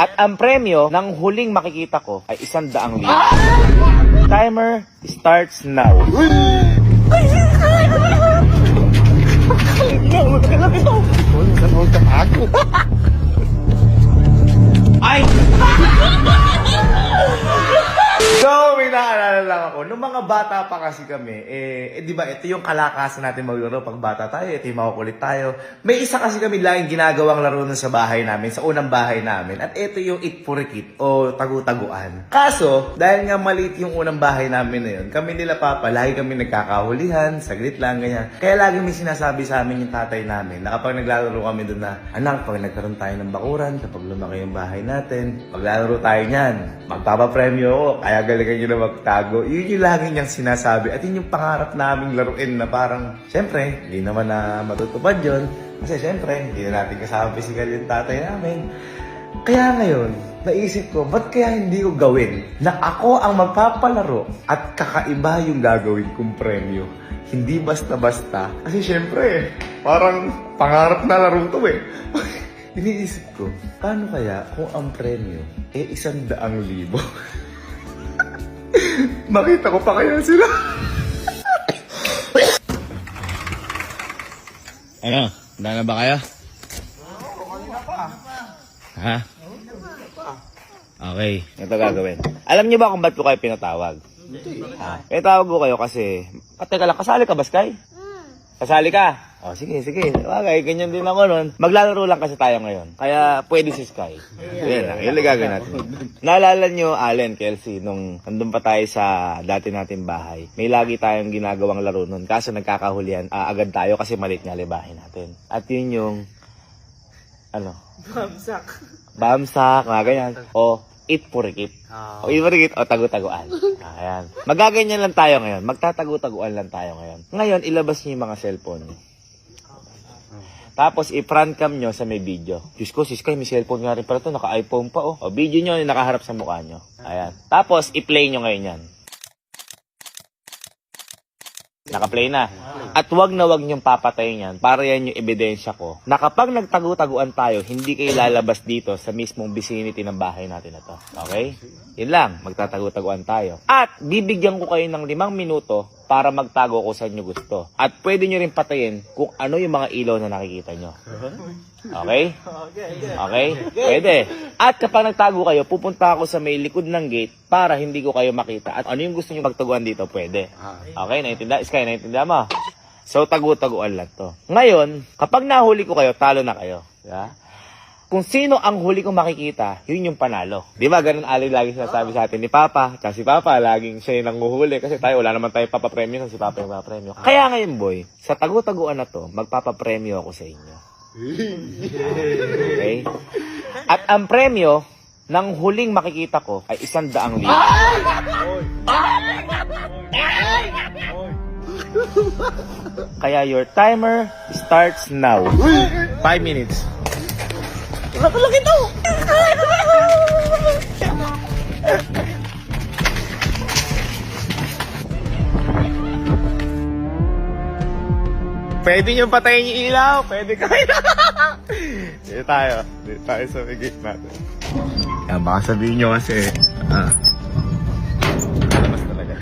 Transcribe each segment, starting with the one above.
At ang premyo ng huling makikita ko ay 100,000. Timer starts now. Ay! So, may naalala lang ako. Nung mga bata pa kasi kami, di ba, ito yung kalakasan natin maglaro pag bata tayo. Ito yung makukulit tayo. May isa kasi kami laging ginagawang laro nun sa bahay namin, sa unang bahay namin. At ito yung itpurikit o tagu-taguan. Kaso, dahil nga maliit yung unang bahay namin na yun, kami nila papa, lagi kami nagkakahulihan, saglit lang, ganyan. Kaya lagi may sinasabi sa amin yung tatay namin na kapag naglalaro kami doon na, anak, pag nagkaroon tayo ng bakuran, kapag lumaki yung bahay natin, maglalaro tayo niyan, magpapapremyo ako, kaya galingan nyo na magtago. Yun yung lagi niyang sinasabi. At yun yung pangarap naming laruin na parang, syempre, hindi naman na matutupad yun. Kasi syempre, hindi na natin kasama physical yung tatay namin. Kaya ngayon, naisip ko, ba't kaya hindi ko gawin na ako ang magpapalaro at kakaiba yung gagawin kong premyo? Hindi basta-basta. Kasi syempre, parang pangarap na laro to eh. Iniisip ko, paano kaya kung ang premyo eh 100,000? Makita ko pa kaya sila. Ano? Handa na ba kayo? Ha? Okay. Ito gagawin. Alam niyo ba kung ba't ko kayo pinatawag? Ha? Pinatawag ko kayo kasi... Teka lang, kasali ka ba, Sky? Kasali ka? Oh, sige. Okay, ganyan din ako nun. Maglalaro lang kasi tayo ngayon. Kaya pwede si Sky. Yun lang gagawin natin. Naalala nyo, Allen, Kelsey, nung nandun pa tayo sa dati nating bahay, may lagi tayong ginagawang laro nun. Kaso nagkakahulihan agad tayo kasi malit nga libahin natin. At yun yung, ano? Bamsak, mga ganyan. O, itpurikit. O, itpurikit o tagu-taguan. Ayan. Magaganyan lang tayo ngayon. Magtatagu-taguan lang tayo ngayon. Ngayon, ilabas nyo yung mga cellphone. Tapos, i-front cam nyo sa may video. Diyos ko, si Sky, may cellphone nga rin pala ito. Naka-iPhone pa, oh. O, video nyo yung nakaharap sa mukha nyo. Ayan. Tapos, i-play nyo ngayon yan. Naka-play na. At wag na wag niyong papatayin yan para yan yung ebidensya ko na kapag nagtagu-taguan tayo, hindi kayo lalabas dito sa mismong vicinity ng bahay natin na to. Okay? Yun lang, magtatagu-taguan tayo. At bibigyan ko kayo ng 5 minuto para magtago kung saan nyo gusto. At pwede nyo rin patayin kung ano yung mga ilaw na nakikita nyo. Okay? Okay? Pwede. At kapag nagtago kayo, pupunta ako sa may likod ng gate para hindi ko kayo makita. At ano yung gusto nyo magtaguan dito, pwede. Okay? Naiintindihan? Sky, naiintindihan mo? So, tagu-taguan lang to. Ngayon, kapag nahuli ko kayo, talo na kayo. Yeah? Kung sino ang huli kong makikita, yun yung panalo. Di ba? Ganun lagi sinasabi sa atin ni Papa. Kasi Papa, laging siya yung nanguhuli. Kasi tayo, wala naman tayo papapremyo kasi si Papa yung papapremyo. Kaya ngayon, boy, sa tagu-taguan na to, magpapapremyo ako sa inyo. Okay? At ang premyo ng huling makikita ko ay 100,000. Kaya your timer starts now. 5 minutes. Tulak ito! Pwede nyo patayin yung ilaw. Pwede kayo. Dito tayo. Dito tayo sa gate natin. Yan, baka sabihin nyo kasi, mas talaga.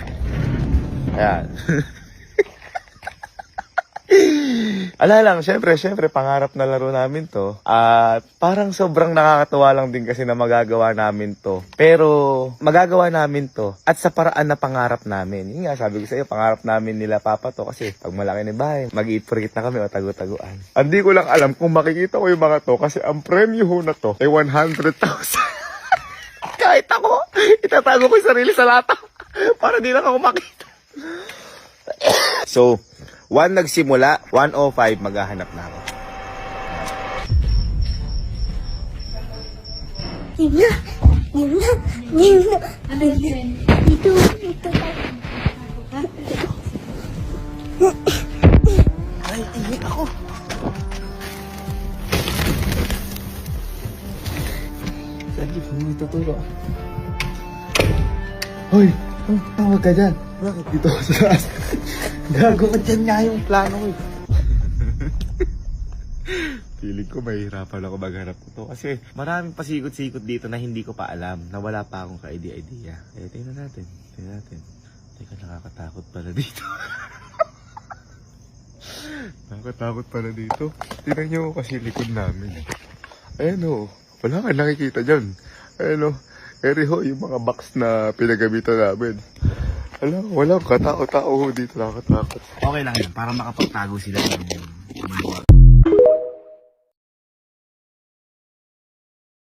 Ayan. Ala lang, syempre, pangarap na laro namin to. At parang sobrang nakakatuwa lang din kasi na magagawa namin to. Pero, magagawa namin to at sa paraan na pangarap namin. Yun nga, sabi ko sa iyo, pangarap namin nila Papa to. Kasi pag malaki ni bahay, mag-i-forget na kami o tagu-taguan. Hindi ko lang alam kung makikita ko yung mga to kasi ang premyo ho na to ay 100,000. Kahit ako, itatago ko yung sarili sa lata para di lang ako makita. So, 1 nagsimula, 1:05 maghahanap na ako. Dito. Ay, init ako. Sige, hindi tuturo. Hoy, tawag ka dyan. Bakit dito sa taas? Gago ka dyan nga yung plano ko. Feeling ko mahihirapan ako maghanap nito. Kasi maraming pasikot-sikot dito na hindi ko pa alam. Na wala pa akong ka-idea. Eh, tingnan natin. Teka, nakakatakot pala dito. Nakakatakot pala dito. Tingnan nyo kasi likod namin. Ayan o. Wala ka nakikita dyan. Ayan o. Eri ho, yung mga box na pinagamitan namin. Walang katao-tao dito. Nakakatakot. Okay lang yan. Para makapagtago sila ng